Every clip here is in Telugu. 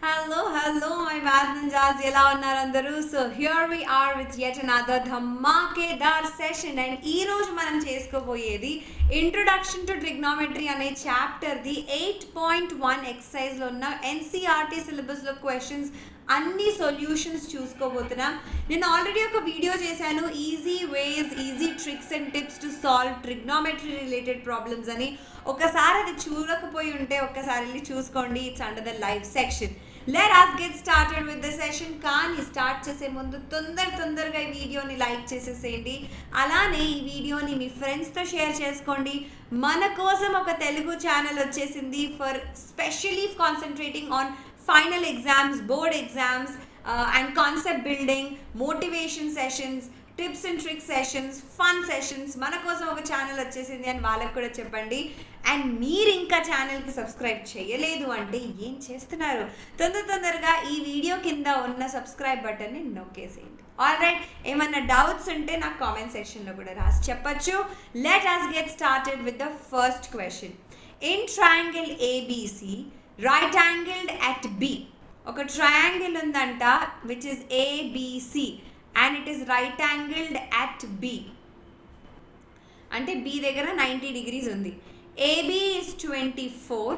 Hello, my math ninjas. ఎలా ఉన్నారు అందరూ? So here we are with yet another ధమాకేదార్ సెషన్ అండ్ ఈ రోజు మనం చేసుకోబోయేది ఇంట్రొడక్షన్ టు ట్రిగ్నోమెట్రీ అనే చాప్టర్ ది 8.1 ఎక్సర్సైజ్ లో ఉన్న ఎన్సీఆర్టీ సిలబస్ లో క్వశ్చన్స్ అన్ని సొల్యూషన్స్ చూసుకోబోతున్నాం. నేను ఆల్రెడీ ఒక వీడియో చేశాను, easy ways, easy tricks and tips to solve trigonometry related problems అని. ఒకసారి అది చూడకపోయి ఉంటే ఒక్కసారి వెళ్ళి చూసుకోండి. It's under the live section. Let us get started with the session. కానీ స్టార్ట్ చేసే ముందు తొందరగా ఈ వీడియోని లైక్ చేసేసేయండి. అలానే ఈ వీడియోని మీ ఫ్రెండ్స్తో షేర్ చేసుకోండి. మన కోసం ఒక తెలుగు ఛానల్ వచ్చేసింది for especially concentrating on final exams, board exams, and concept building, motivation sessions, tips and trick sessions, fun sessions. మన కోసం ఒక ఛానల్ వచ్చేసింది అని వాళ్ళకి కూడా చెప్పండి. అండ్ మీరు ఇంకా ఛానల్కి సబ్స్క్రైబ్ చేయలేదు అంటే ఏం చేస్తున్నారు? తొందరగా ఈ వీడియో కింద ఉన్న సబ్స్క్రైబ్ బటన్ని నొక్కేసేయండి. ఆల్రైట్, ఏమన్నా డౌట్స్ ఉంటే నాకు కామెంట్ సెక్షన్లో కూడా రాసి చెప్పచ్చు. Let us get started with the first question. In triangle ABC, right angled at B, ఒక ట్రయాంగిల్ ఉందంట which is ABC and it is right angled at B. అంటే బి దగ్గర 90 degrees ఉంది. AB is 24,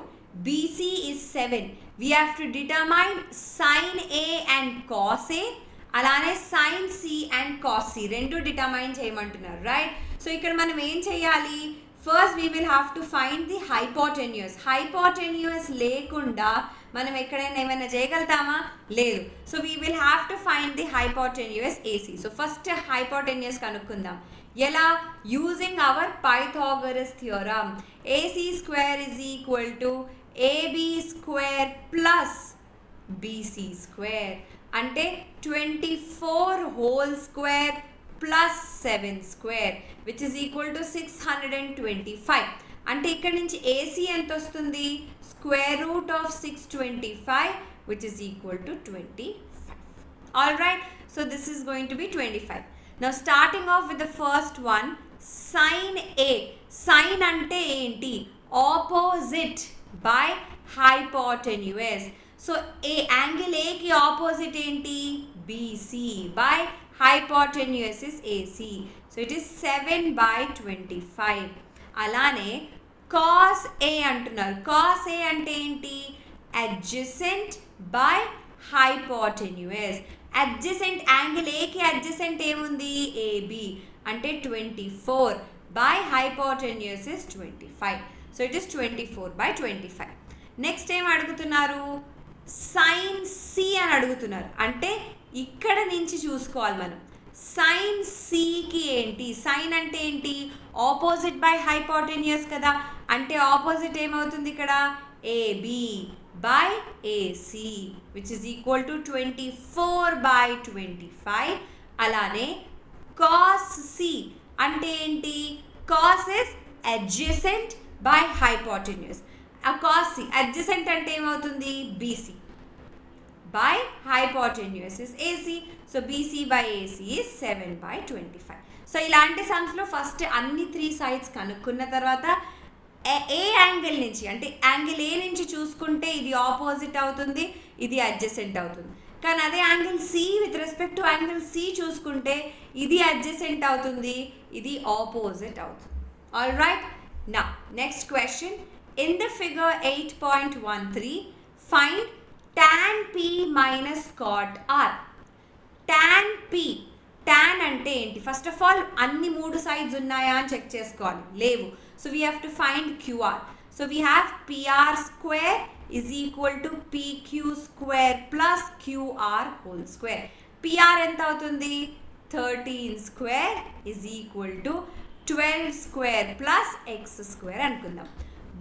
BC is 7. We have to determine sine A and cos A, అలానే sine C and cos C రెండు డిటర్మైన్ చేయమంటున్నారు. రైట్, సో ఇక్కడ మనం ఏం చేయాలి? First we will have to find the hypotenuse లేకుండా మనం ఎక్కడైనా ఏమైనా చేయగలుగుతామా? లేదు. So we will have to find the hypotenuse AC. So first hypotenuse కనుక్కుందాం. ఎలా? Using hour Pythagoras theorem. AC square is equal to AB square plus BC square, అంటే 24 whole square plus 7 square which is equal to 625. అంటే ఇక్కడ నుంచి ఏసీ ఎంత వస్తుంది? Square root of 625 which is equal to 25. All right, so this is going to be 25. Now starting of with the first one, sign A. Sign అంటే ఏంటి? Opposite by hypotenuse. So A angle ఏకి ఆపోజిట్ ఏంటి? BC by hypotenuse is AC. So it is 7/25. అలానే cos A అంటున్నారు. cos A అంటే ఏంటి? adjacent by hypotenuse. adjacent angle ఏకి adjacent ఏముంది? AB, అంటే 24 by hypotenuse is 25. So it is 24/25. Next ఏం అడుగుతున్నారు? సైన్ సి అని అడుగుతున్నారు. అంటే ఇక్కడ నుంచి చూసుకోవాలి మనం. సైన్ సికి ఏంటి? సైన్ అంటే ఏంటి? ఆపోజిట్ బై హైపోటెన్యూస్ కదా, అంటే ఆపోజిట్ ఏమవుతుంది ఇక్కడ? AB by AC which is equal to 24/25. అలానే కాస్ సి అంటే ఏంటి? Cos is adjacent by hypotenuse. ఆ కాస్ సి అడ్జసెంట్ అంటే ఏమవుతుంది? BC by hypotenuse is AC. So BC by AC is 7/25. So ఇలాంటి సమ్స్లో ఫస్ట్ అన్ని 3 sides కనుక్కున్న తర్వాత ఏ యాంగిల్ నుంచి, అంటే యాంగిల్ ఏ నుంచి చూసుకుంటే ఇది ఆపోజిట్ అవుతుంది, ఇది అడ్జసెంట్ అవుతుంది. కానీ అదే angle C with respect to angle C చూసుకుంటే ఇది అడ్జసెంట్ అవుతుంది, ఇది ఆపోజిట్ అవుతుంది. All right, now next question. In the figure 8.13 find tan p minus cot r. tan p, tan అంటే ఏంటి? ఫస్ట్ ఆఫ్ ఆల్ అన్ని 3 sides ఉన్నాయా అని చెక్ చేసుకోవాలి. లేవు. So we have to find qr. So we have pr square is equal to pq square plus qr whole square. pr ఎంత అవుతుంది? 13 square is equal to 12 square plus x square అనుకుందాం.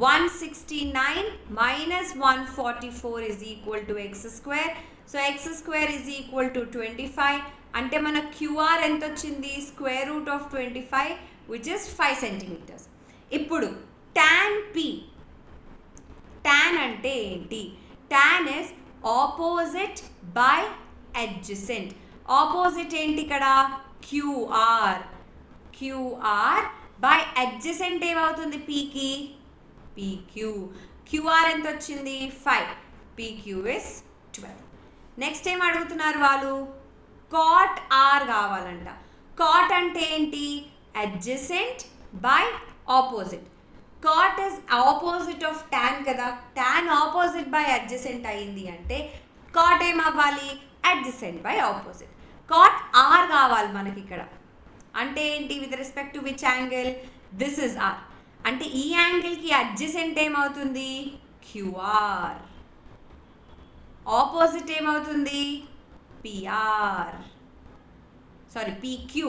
169 minus 144 is equal to x square. So x square is equal to 25. అంటే మన QR ఎంత వచ్చింది? Square root of 25 which is 5 centimeters. ఇప్పుడు tan P, tan అంటే ఏంటి? tan is opposite by adjacent. Opposite ఏంటి ఇక్కడ? QR by adjacent ఏమవుతుంది? Pకి PQ. QR ఎంత వచ్చింది? 5. PQ is 12. నెక్స్ట్ ఏం అడుగుతున్నారు వాళ్ళు, కాట్ ఆర్ కావాలంట. కాట్ అంటే ఏంటి, adjacent by opposite. Cot is opposite of tan కదా, టాన్ ఆపోజిట్ బై అడ్జసెంట్ అయింది అంటే కాట్ ఏం అవ్వాలి, adjacent by opposite. Cot R కావాలి మనకి ఇక్కడ. అంటే ఏంటి, with respect to which angle, this is R. అంటే ఈ యాంగిల్కి అడ్జసెంట్ ఏమవుతుంది, క్యూఆర్. ఆపోజిట్ ఏమవుతుంది, పిఆర్, సారీ పిక్యూ.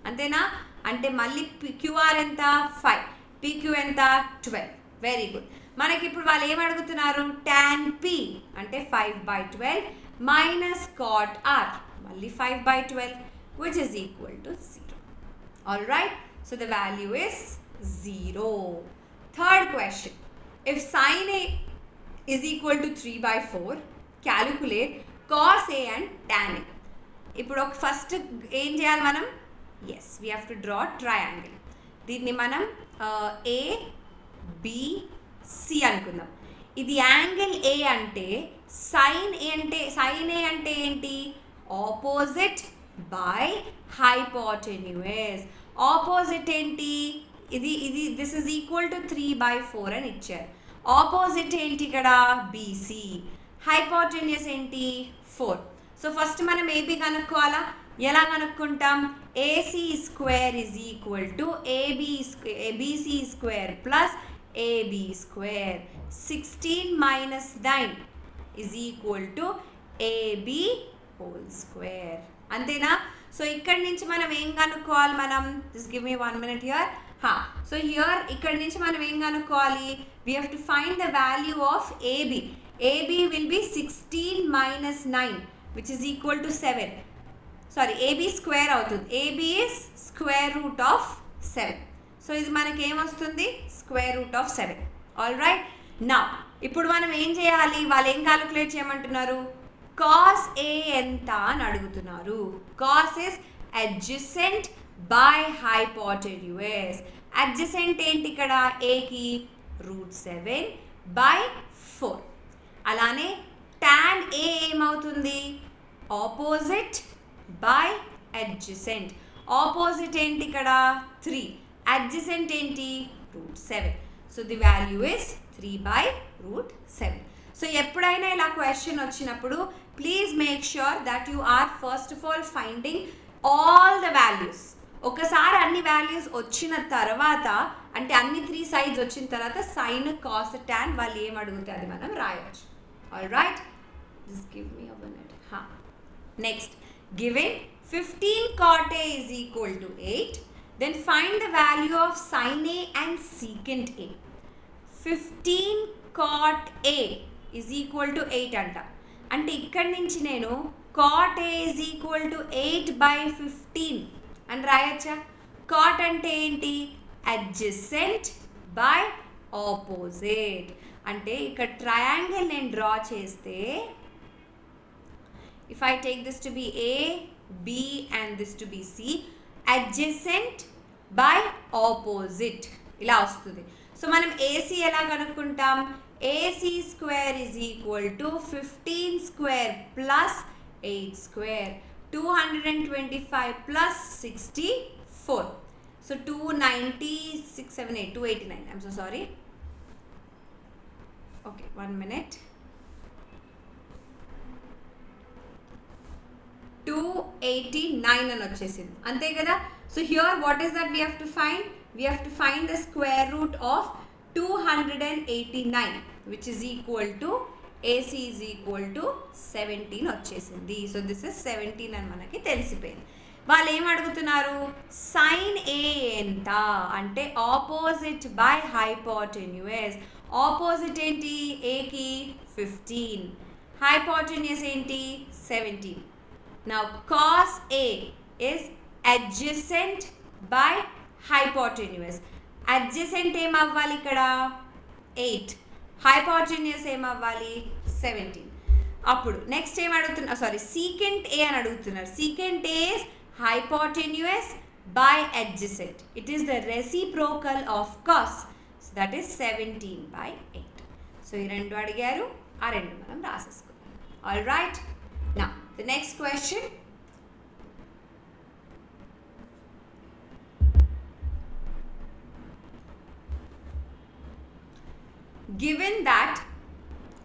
అంతేనా, అంటే మళ్ళీ క్యూఆర్ ఎంత 5, పిక్యూ ఎంత 12. Very good. మనకి ఇప్పుడు వాళ్ళు ఏం అడుగుతున్నారు, tan p అంటే 5/12 మైనస్ cot r మళ్ళీ 5/12 which is equal to 0. All right, so the value is 0. Third question, if sin a is equal to 3/4, calculate cos a and tan a. ఇప్పుడు ఒక ఫస్ట్ ఏం చేయాలి మనం, as we have to draw triangle. దీన్ని మనం ఏ బి సి అనుకుందాం. ఇది యాంగిల్ ఏ అంటే సైన్ ఏ అంటే ఏంటి, ఆపోజిట్ బై హైపోటెన్యూస్. ఆపోజిట్ ఏంటి, ఇది దిస్ ఇస్ ఈక్వల్ టు 3/4 అని ఇచ్చారు. ఆపోజిట్ ఏంటి ఇక్కడ, బీసీ. హైపోటెన్యూస్ ఏంటి, 4. సో ఫస్ట్ మనం ఏబి కనుక్కోవాలా. ఎలా కనుక్కుంటాం, AC square is equal to BC square plus AB square. 16 minus 9 is equal to AB whole square. అంతేనా. సో ఇక్కడి నుంచి మనం ఏం కనుక్కోవాలి, మనం just give me 1 minute here. So here ఇక్కడ నుంచి మనం ఏం కనుక్కోవాలి, we have to find the value of AB. AB will be 16 minus 9 which is equal to 7. Sorry, AB square అవుతుంది. AB is square root of 7. So ఇది మనకి ఏమొస్తుంది, square root of 7. All right. Now ఇప్పుడు మనం ఏం చేయాలి, వాళ్ళు ఏం క్యాలిక్యులేట్ చేయమంటున్నారు, కాస్ ఏ ఎంత అని అడుగుతున్నారు. Cos is adjacent by hypotenuse. Adjacent ఏంటి ఇక్కడ, ఏకి √7/4. అలానే tan a ఏమవుతుంది, ఆపోజిట్ బై అడ్జసెంట్. ఆపోజిట్ ఏంటి ఇక్కడ 3, అడ్జసెంట్ ఏంటి √7. So the value is 3/√7. So ఎప్పుడైనా ఇలా క్వశ్చన్ వచ్చినప్పుడు please make sure that you are first of all finding all the values. ఒకసారి అన్ని వాల్యూస్ వచ్చిన తర్వాత, అంటే అన్ని 3 సైడ్స్ వచ్చిన తర్వాత సైన్ కాస్ టాన్ వాళ్ళు ఏం అడిగితే అది మనం రాయొచ్చు. All right, just give me a minute. Next, given 15 cot a is equal to 8, then find the value of sin a and secant a. 15 cot a is equal to 8 అంట. అంటే ఇక్కడి నుంచి నేను cot a is equal to 8/15 అని రాయొచ్చా. cot అంటే ఏంటి, అడ్జసెంట్ బై ఆపోజిట్. అంటే ఇక్కడ ట్రయాంగిల్ నేను డ్రా చేస్తే, if I take this to be A B and this to be C, adjacent by opposite ఇలా వస్తుంది. సో మనం ఏసీ ఎలా కనుక్కుంటాం, AC square is equal to 15 square plus 8 square, 225 plus 64. So 290, 6, 7, 8, 289. I'm so sorry. Okay, 1 minute. 289 అని వచ్చేసింది, అంతే కదా. So here what is that we have to find, we have to find the square root of 289 which is equal to AC is equal to 17 వచ్చేసింది. సో దిస్ ఇస్ 17 అని మనకి తెలిసిపోయింది. వాళ్ళు ఏం అడుగుతున్నారు, సైన్ ఏ ఎంత అంటే ఆపోజిట్ బై హైపోటెన్యూస్. ఆపోజిట్ ఏంటి, ఏకి 15, హైపోటెన్యూస్ ఏంటి 17. Now cos A is adjacent by hypotenuse. Adjacent ఏం అవ్వాలి ఇక్కడ 8, హైపోటెన్యూస్ ఏం అవ్వాలి 17. అప్పుడు నెక్స్ట్ ఏం అడుగుతున్నారు, సారీ సీకెంట్ ఏ అని అడుగుతున్నారు. Secant A is hypotenuse by adjacent. It is the reciprocal of cos. So that is 17/8. So ఈ రెండు అడిగారు, ఆ రెండు మనం రాసేసుకుందాం. All right. Now, the next question. Given that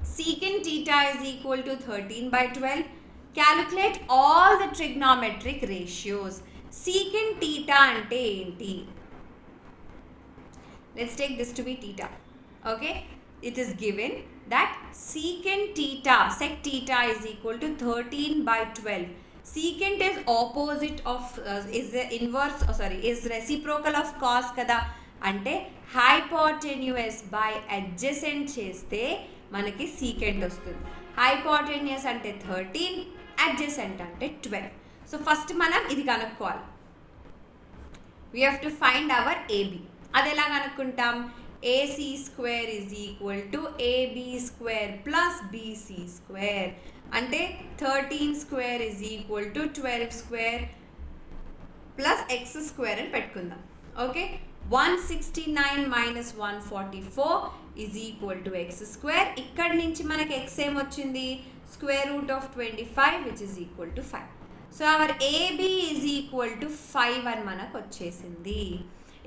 secant theta is equal to 13 by 12, calculate all the trigonometric ratios. Secant theta ante enti? Let's take this to be theta. Okay, it is given that secant theta, sec theta is equal to 13 by 12. Secant is opposite of is the inverse, is reciprocal of cos kada. అంటే హైపోటెన్యూస్ బై అడ్జసెంట్ చేస్తే మనకి సీకెంట్ వస్తుంది. హైపోటెన్యూస్ అంటే 13, అడ్జసెంట్ అంటే 12. సో ఫస్ట్ మనం ఇది కనుక్కోవాలి. We have to find our AB. అది ఎలా కనుక్కుంటాం? AC square is equal to AB square plus BC square. అంటే 13 square is equal to 12 square plus x square అని పెట్టుకుందాం. Okay, 169 minus 144 is equal to x square. ఇక్కడి నుంచి మనకి x ఏమొచ్చింది? square root of 25 which is equal to 5. So our AB is equal to 5 అని మనకు వచ్చేసింది.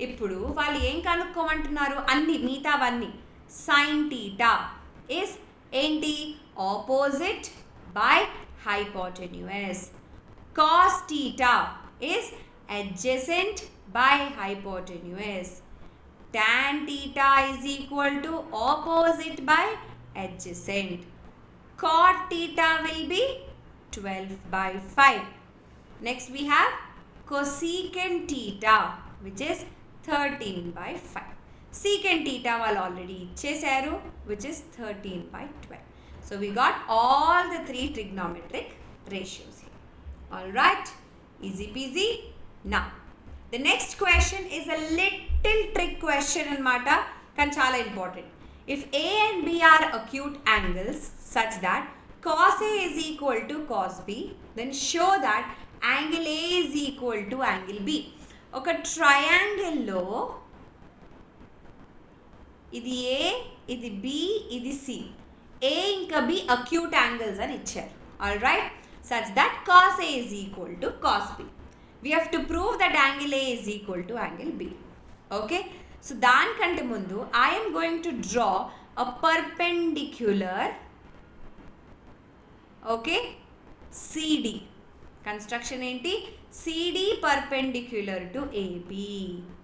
ఇప్పుడు వాళ్ళు ఏం కనుక్కోమంటున్నారు? అన్ని మిగతావన్నీ. sin theta is ఏంటి? opposite by hypotenuse. cos theta is adjacent by hypotenuse. Tan theta is equal to opposite by adjacent. Cot theta will be 12 by 5. Next we have cosecant theta which is 13 by 5. Secant theta వాళ్ళు already ఇచ్చేసారు which is 13 by 12. So we got all the three trigonometric ratios here. Alright, easy peasy. Now the next question is a little trick question anamata, kan chala important. If A and B are acute angles such that cos A is equal to cos B, then show that angle A is equal to angle B. Oka triangle lo idi A, idi B, idi C. A inka B acute angles ani icharu. All right, such that cos A is equal to cos B. We have to prove that angle A is equal to angle B. Okay, so దానికంటే ముందు I am going to draw a perpendicular, okay, CD. Construction ఏంటి? CD perpendicular to AB.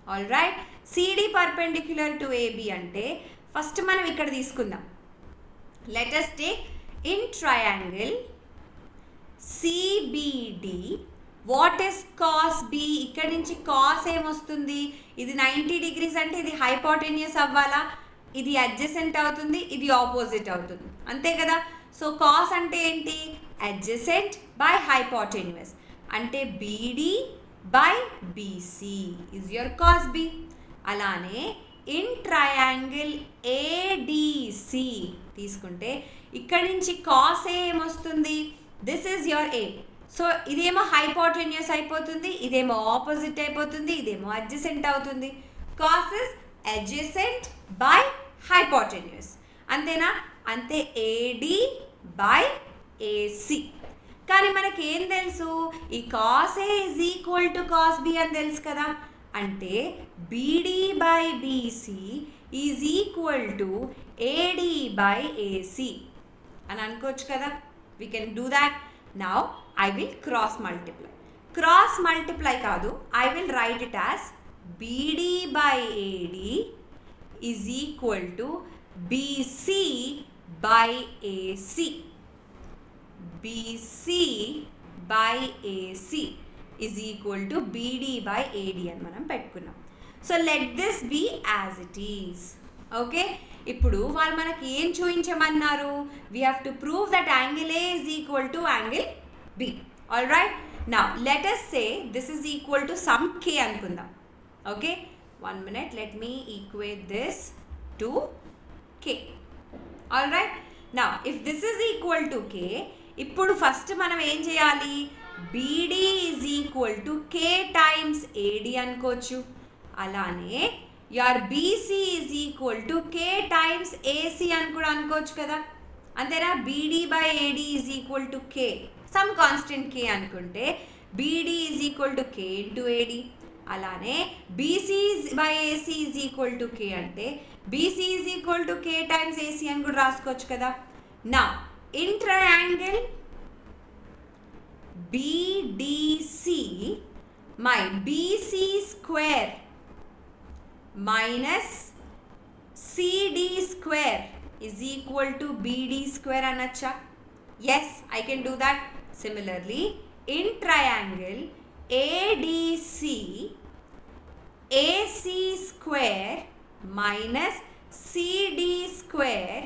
All right, CD perpendicular to AB అంటే ఫస్ట్ మనం ఇక్కడ తీసుకుందాం. Let us take in triangle CBD. What is cos B? ఇక్కడ నుంచి కాస్ ఏమొస్తుంది? ఇది 90 degrees అంటే ఇది హైపోటెన్యూస్ అవ్వాలా? ఇది అడ్జసెంట్ అవుతుంది, ఇది ఆపోజిట్ అవుతుంది, అంతే కదా. సో కాస్ అంటే ఏంటి? Adjacent by hypotenuse. అంటే BD by BC is your cos B. అలానే ఇన్ ట్రయాంగిల్ ఏడిసి తీసుకుంటే ఇక్కడ నుంచి కాస్ ఏ ఏమొస్తుంది? This is your A. So ఇదేమో హైపోటెన్యూస్ అయిపోతుంది, ఇదేమో ఆపోజిట్ అయిపోతుంది, ఇదేమో అడ్జసెంట్ అవుతుంది. Cos is adjacent by hypotenuse, అంతేనా? అంతే, ఏడి బై ఏసి. కానీ మనకి ఏం తెలుసు? ఈ cos A is equal to cos B అని తెలుసు కదా. అంటే BD by BC is equal to AD by AC అని అనుకోవచ్చు కదా. We can do that. Now I will cross multiply. Cross multiply కాదు, I will write it as BD by AD is equal to BC by AC. BC by AC is equal to BD by AD అని మనం పెట్టుకున్నాం. So let this be as it is. Okay, ఇప్పుడు వాళ్ళు మనకి ఏం చూపించమన్నారు? we have to prove that angle A is equal to angle B. all right, now let us say this is equal to some K అనుకుందాం. okay, 1 minute, let me equate this to K. all right, now if this is equal to K, ఇప్పుడు ఫస్ట్ మనం ఏం చేయాలి? BD is equal to K times AD అనుకోవచ్చు. అలానే your BC is equal to K times AC అని కూడా అనుకోవచ్చు కదా. అంతేనా. BD by AD is equal to k, some constant k అనుకుంటే BD is equal to k into AD. అలానే BC by AC is equal to k అంటే BC is equal to k times AC అని కూడా రాసుకోవచ్చు కదా. నా in triangle BDC my BC square minus CD square is equal to BD square anacha. Yes, I can do that. Similarly, in triangle ADC, AC square minus CD square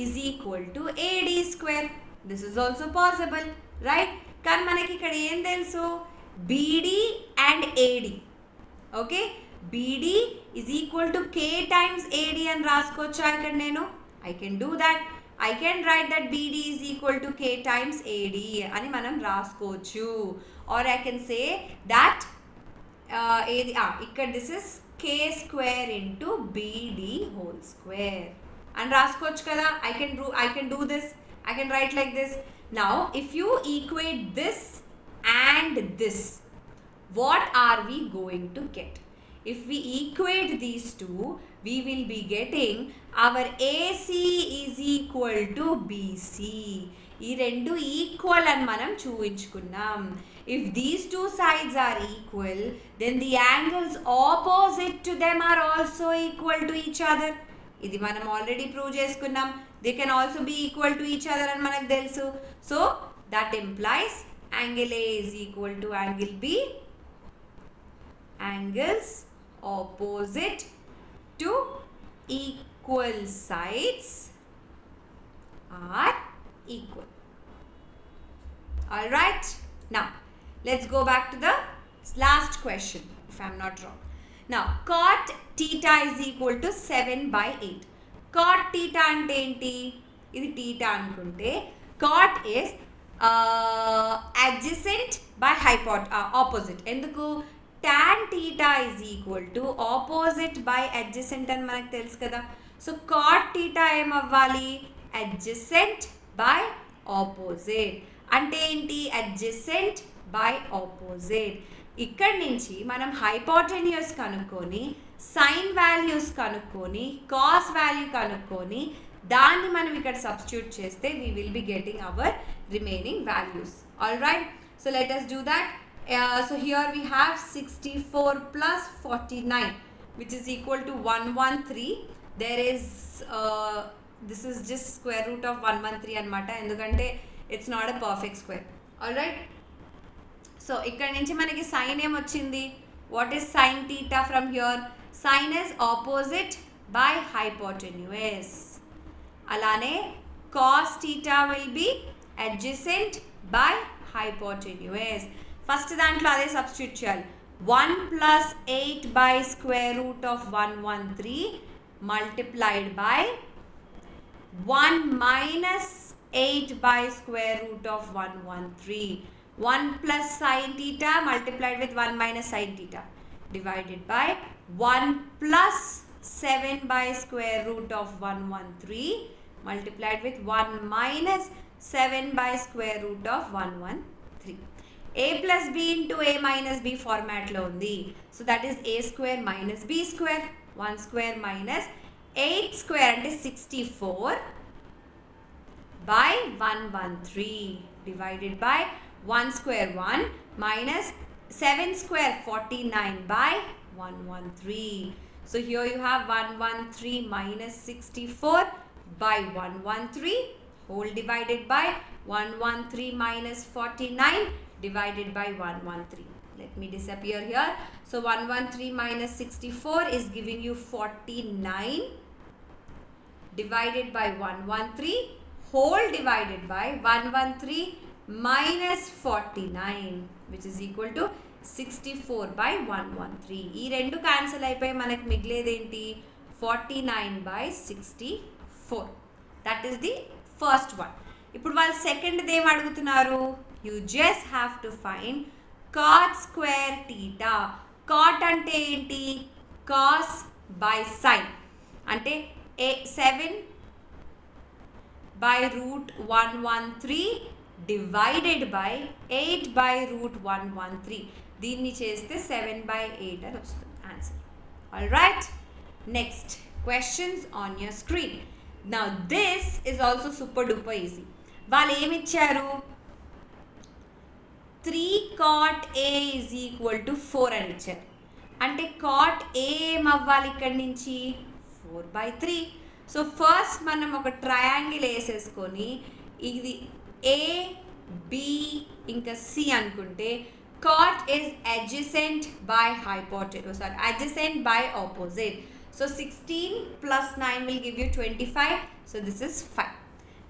is equal to AD square. This is also possible, right? కానీ మనకి ఇక్కడ ఏం తెలుసు, BD and AD. Okay, BD is equal to K times AD అని రాసుకోవచ్చా ఇక్కడ నేను? I can do that. I can write that BD is equal to K times AD అని మనం రాసుకోవచ్చు. Or I can say that ఇక్కడ this is K square into BD whole square అని రాసుకోవచ్చు కదా. I can do this. I can write like this. Now if you equate this and this, what are we going to get? If we equate these two, we will be getting our AC is equal to BC. ఈ రెండు ఈక్వల్ అని మనం చూపించుకున్నాం. If these two sides are equal, then the angles opposite to them are also equal to each other. ఇది మనం ఆల్రెడీ ప్రూవ్ చేసుకున్నాం. They can also be equal to each other అని మనకు తెలుసు. So that implies angle A is equal to angle B. Angles opposite to equal sides are equal. All right, now let's go back to the last question, if I'm not wrong. Now cot theta is equal to 7/8. cot theta ante enti, idi theta anukunte cot is adjacent by opposite. Enduku tan theta is equal to opposite by adjacent అని మనకు తెలుసు కదా. సో cot theta ఏమవ్వాలి, adjacent by opposite. అంటే ఏంటి, adjacent by opposite. ఇక్కడి నుంచి మనం హైపోటెన్యూస్ కనుక్కొని సైన్ వాల్యూస్ కనుక్కొని కాస్ వాల్యూ కనుక్కొని దాన్ని మనం ఇక్కడ సబ్స్టిట్యూట్ చేస్తే we will be getting our remaining values. All right, so let us do that. So here we have 64 plus 49 which is equal to 113. There is this is just square root of 113 anamata, endukante it's not a perfect square. All right, so ikkada nunchi manaki sin em ochindi. What is sin theta from here? Sin is opposite by hypotenuse. Alane cos theta will be adjacent by hypotenuse. First దాంట్లో అదే సబ్స్టిట్యూట్ చేయాలి. 1 plus 8 by square root of 113 multiplied by 1 minus 8 by square root of 113. 1 plus sin theta multiplied with 1 minus sin theta divided by 1 plus 7 by square root of 113 multiplied with 1 minus 7 by square root of 113. A plus B into A minus B format lo undi. So that is A square minus B square. 1 square minus 8 square ante 64 by 113 divided by 1 square 1 minus 7 square 49 by 113. So here you have 113 minus 64 by 113 whole divided by 113 minus 49 divided by 113. Let me disappear here. So 113 minus 64 is giving you 49 divided by 113 whole divided by 113 minus 49 which is equal to 64 by 113. ఈ రెండు క్యాన్సిల్ అయిపోయి మనకు మిగిలేది ఏంటి, 49 by 64. That is the first one. ఇప్పుడు వాళ్ళు సెకండ్ ఏం అడుగుతున్నారు, you just have to find cot square theta. cot అంటే ఏంటి, cos by sin. అంటే 7 by root 113 divided by 8 by root 113. దీన్ని చేస్తే 7 by 8 అని వస్తుంది answer. All right, next questions on your screen. Now this is also super duper easy. వాళ్ళు ఏమి ఇచ్చారు? 3 cot A is equal to 4 అని ఇచ్చారు. అంటే cot A ఏమవ్వాలి ఇక్కడి నుంచి? 4/3. సో ఫస్ట్ మనం ఒక ట్రయాంగిల్ వేసేసుకొని ఇది A B ఇంకా C అనుకుంటే cot is adjacent by hypotenuse, sorry, adjacent by opposite. So 16 plus 9 will give you 25. So this is 5.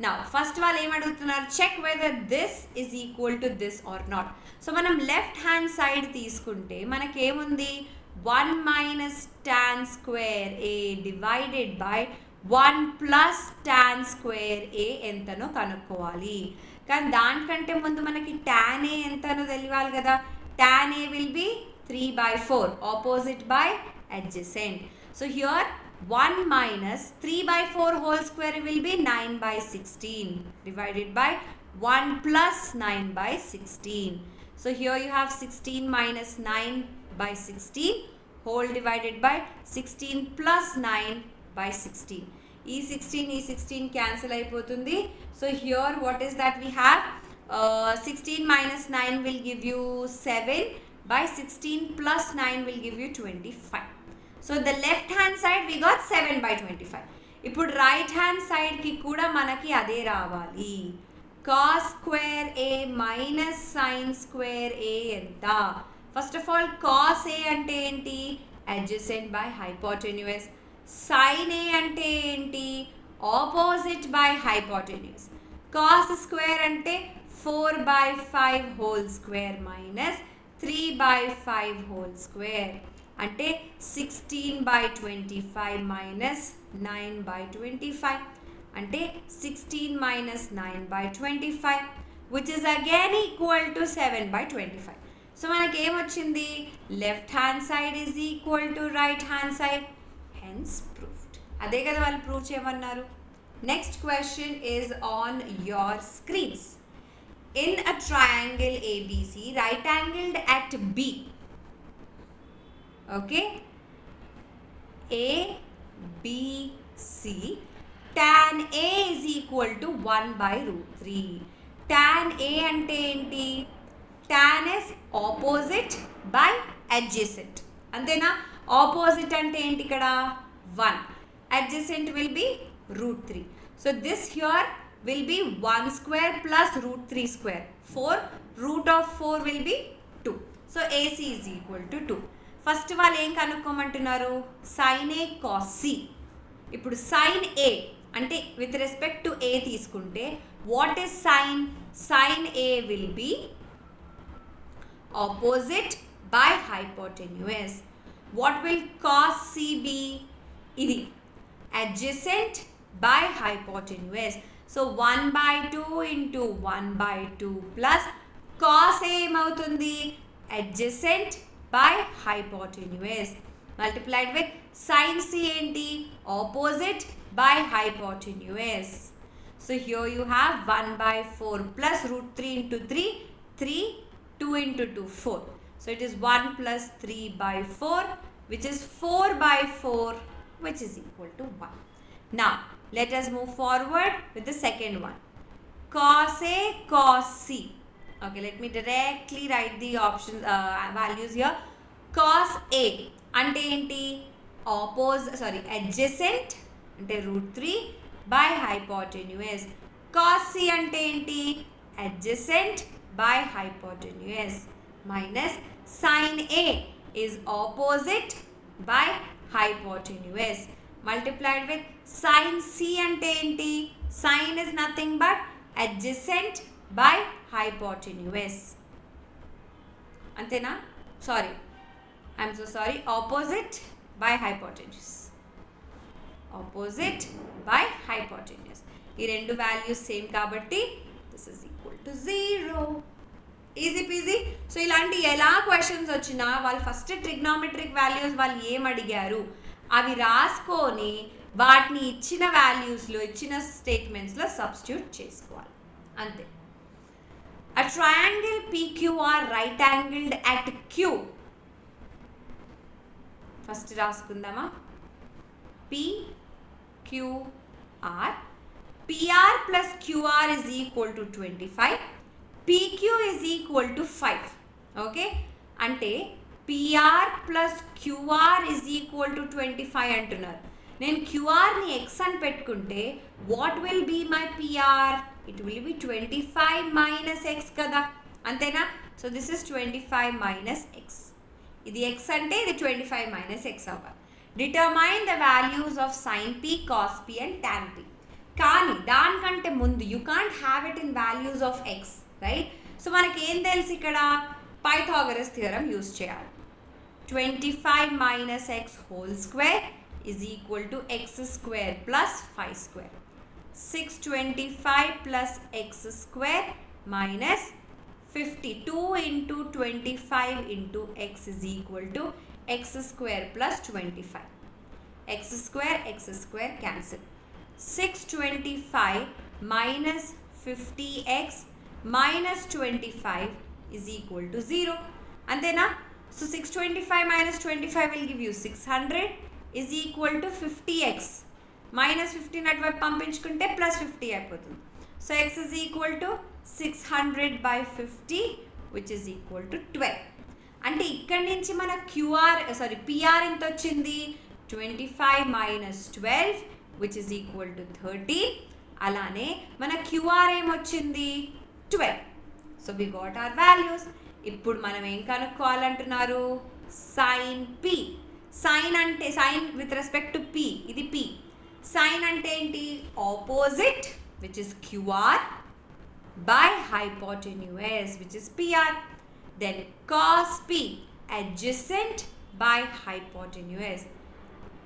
Now first వాళ్ళు ఏం అడుగుతున్నారు? Check whether this is equal to this or not. So మనం లెఫ్ట్ హ్యాండ్ సైడ్ తీసుకుంటే మనకేముంది? 1 minus tan square A divided by 1 plus tan square A ఎంతనో కనుక్కోవాలి. కానీ దానికంటే ముందు మనకి tan A ఎంతనో తెలియాలి కదా. tan A will be 3/4, opposite by adjacent. So here 1 minus 3/4 whole square will be 9/16 divided by 1 plus 9/16. So here you have 16 minus 9/16 whole divided by 16 plus 9/16. E 16 cancel అయిపోతుంది. So here what is that we have? 16 minus 9 will give you 7 by 16 plus 9 will give you 25. So the left hand side we got 7/25. ఇప్పుడు రైట్ హ్యాండ్ సైడ్కి కూడా మనకి అదే రావాలి. cos square A minus sin square A ఎంత? First of all cos A అంటే ఏంటి? adjacent by hypotenuse. sin A అంటే ఏంటి? opposite by hypotenuse. cos square అంటే 4/5 whole square minus 3/5 whole square. అంటే 16/25 minus 9/25. అంటే 16 minus 9/25 which is again equal to 7/25. So మనకి ఏమొచ్చింది? Left hand side is equal to right hand side, hence proved. అదే కదా వాళ్ళు ప్రూవ్ చేయమన్నారు. Next question is on your screens. In a triangle ABC, right angled at B, okay, ABC, tan A is equal to 1/√3. tan A అంటే ఏంటి? tan is opposite by adjacent. అంతేనా? opposite అంటే ఏంటి ఇక్కడ? 1. adjacent will be √3. so this here will be 1 square plus √3 square. 4 root of 4 will be 2. so AC is equal to 2. First వాళ్ళు ఏం కనుక్కోమంటున్నారు? sin A cos C. ఇప్పుడు sin A అంటే విత్ రెస్పెక్ట్ టు A తీసుకుంటే what is sin? sin A will be opposite by hypotenuse. what will cos C be? ఇది adjacent by hypotenuse. so 1/2 into 1/2 plus cos A ఏమవుతుంది? adjacent by hypotenuse multiplied with sin C ఏంటి? opposite by hypotenuse. so here you have 1/4 plus √3 into 3, 3, 2 into 2, 4. so it is 1 plus 3/4 which is 4/4 which is equal to 1. now let us move forward with the second one. cos A cos C. okay, let me directly write the options values here. cos A అంటే ఏంటి? adjacent అంటే √3 by hypotenuse. cos C అంటే ఏంటి? adjacent by hypotenuse minus sin A is opposite by hypotenuse multiplied with sin C అంటే ఏంటి? sin is nothing but adjacent by hypotenuse. అంతేనా? I'm so sorry, opposite by hypotenuse. opposite by hypotenuse. ఈ రెండు వాల్యూస్ సేమ్ కాబట్టి this is equal to 0. Easy PG. So ఇలాంటి ఎలా క్వశ్చన్స్ వచ్చినా వాళ్ళు ఫస్ట్ ట్రిగ్నామెట్రిక్ వాల్యూస్ వాళ్ళు ఏం అడిగారు అవి రాసుకొని వాటిని ఇచ్చిన వాల్యూస్లో ఇచ్చిన స్టేట్మెంట్స్లో సబ్స్టిట్యూట్ చేసుకోవాలి అంతే. A triangle PQR right angled at Q. First రాసుకుందామా. PQR. PR plus QR is equal to 25. PQ is equal to 5. Okay, అంటే PR plus QR is equal to 25 అంటున్నారు. నేను QRని X అని పెట్టుకుంటే what will be my PR? It will be 25 minus x కదా, అంతేనా? So this is 25 minus x. ఇది x అంటే ఇది 25 minus x అవ్వాలి. Determine the values of sin p, cos p and tan p. కానీ దానికంటే ముందు you can't have it in values of x, right? So మనకి ఏం తెలుసు ఇక్కడ? పైథాగరస్ థియరం యూజ్ చేయాలి. 25 minus x whole square is equal to x square plus 5 square. 625 plus x square minus 52 into 25 into x is equal to x square plus 25. x square cancel. 625 minus 50x minus 25 is equal to 0. అంతేనా? So 625 minus 25 will give you 600 is equal to 50x. minus 15 అటువైపు పంపించుకుంటే ప్లస్ 50 అయిపోతుంది. So x is equal to 600 by 50 which is equal to 12. అంటే ఇక్కడి నుంచి మన PR ఎంత వచ్చింది? 25 minus 12 which is equal to 13. అలానే మన QR ఏమొచ్చింది? 12. So we got our values. ఇప్పుడు మనం ఏం కనుక్కోవాలంటున్నారు? sin p. sin అంటే sin with respect to p, ఇది p. sin అంటే ఏంటి? Opposite which is QR by hypotenuse which is PR. Then cos p adjacent by hypotenuse.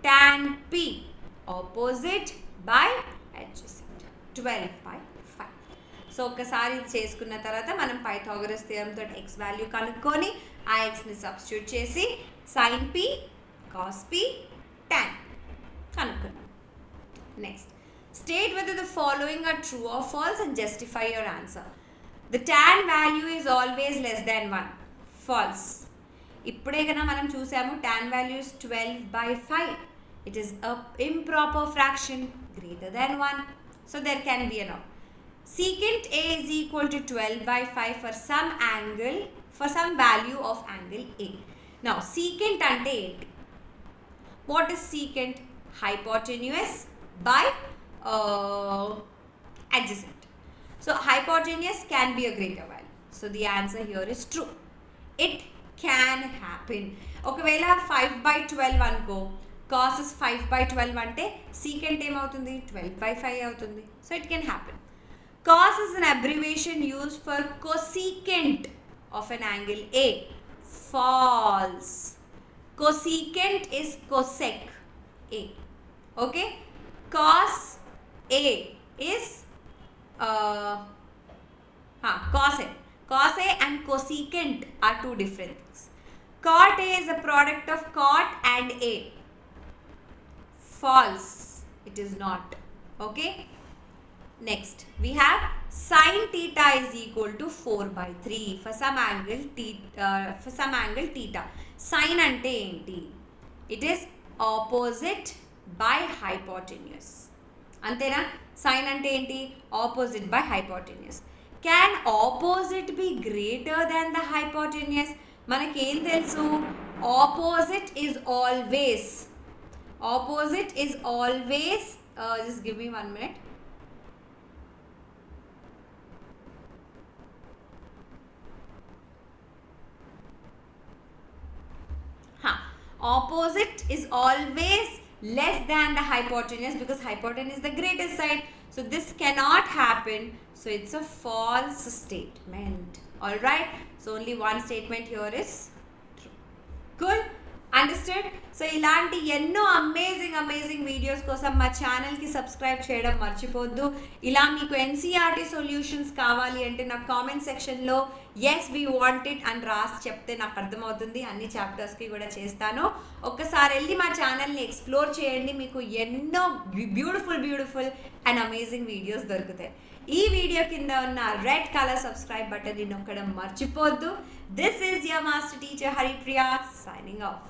tan p opposite by adjacent. 12 by 5. So ఒకసారి ఇది చేసుకున్న తర్వాత మనం పైథాగరస్ థియరం తోటి x వాల్యూ కనుక్కొని ఆ xని సబ్స్టిట్యూట్ చేసి sin p, cos p, tan కనుక్కున్నాం. Next, state whether the following are true or false and justify your answer. The tan value is always less than 1. False. ఇప్పుడే కన్నా మనం చూసాము tan value is 12 by 5. It is a improper fraction greater than 1. So there can be a no. Secant A is equal to 12 by 5 for some value of angle A. Now secant ante enti? What is secant? Hypotenuse by adjacent. So hypotenuse can be a greater value. So the answer here is true. It can happen. ఒకవేళ 5 by 12 అనుకో, cos is 5 by 12 అంటే secant ఏమవుతుంది? 12 by 5 అవుతుంది. So it can happen. Cos is an abbreviation used for cosecant of an angle A. False. Cosecant is cosec A. Okay? Cos A is cos A. Cos A and cosecant are two different things. Cot A is a product of cot and A. False. It is not. Okay? Next, we have sin theta is equal to 4 by 3 for some angle theta. Sin ante enti? It is opposite by hypotenuse. Antena? Sin ante enti? Opposite by hypotenuse. Can opposite be greater than the hypotenuse? మనకి ఏం తెలుసు? Opposite is always. Just give me 1 minute. Opposite is always less than the hypotenuse because hypotenuse is the greatest side. So this cannot happen. So it's a false statement. Alright. So only one statement here is true. Cool? Understood? So ఇలాంటి ఎన్నో అమేజింగ్ వీడియోస్ కోసం మా ఛానల్కి సబ్స్క్రైబ్ చేయడం మర్చిపోద్దు. ఇలా మీకు NCERT సొల్యూషన్స్ కావాలి అంటే నా కామెంట్ సెక్షన్లో ఎస్ వీ వాంట్ ఇట్ అని రాసి చెప్తే నాకు అర్థమవుతుంది. అన్ని చాప్టర్స్కి కూడా చేస్తాను. ఒక్కసారి వెళ్ళి మా ఛానల్ని ఎక్స్ప్లోర్ చేయండి, మీకు ఎన్నో బ్యూటిఫుల్ అండ్ అమేజింగ్ వీడియోస్ దొరుకుతాయి. ఈ వీడియో కింద ఉన్న రెడ్ కలర్ సబ్స్క్రైబ్ బటన్ని నొక్కడం మర్చిపోద్దు. This is your master teacher Haripriya signing of.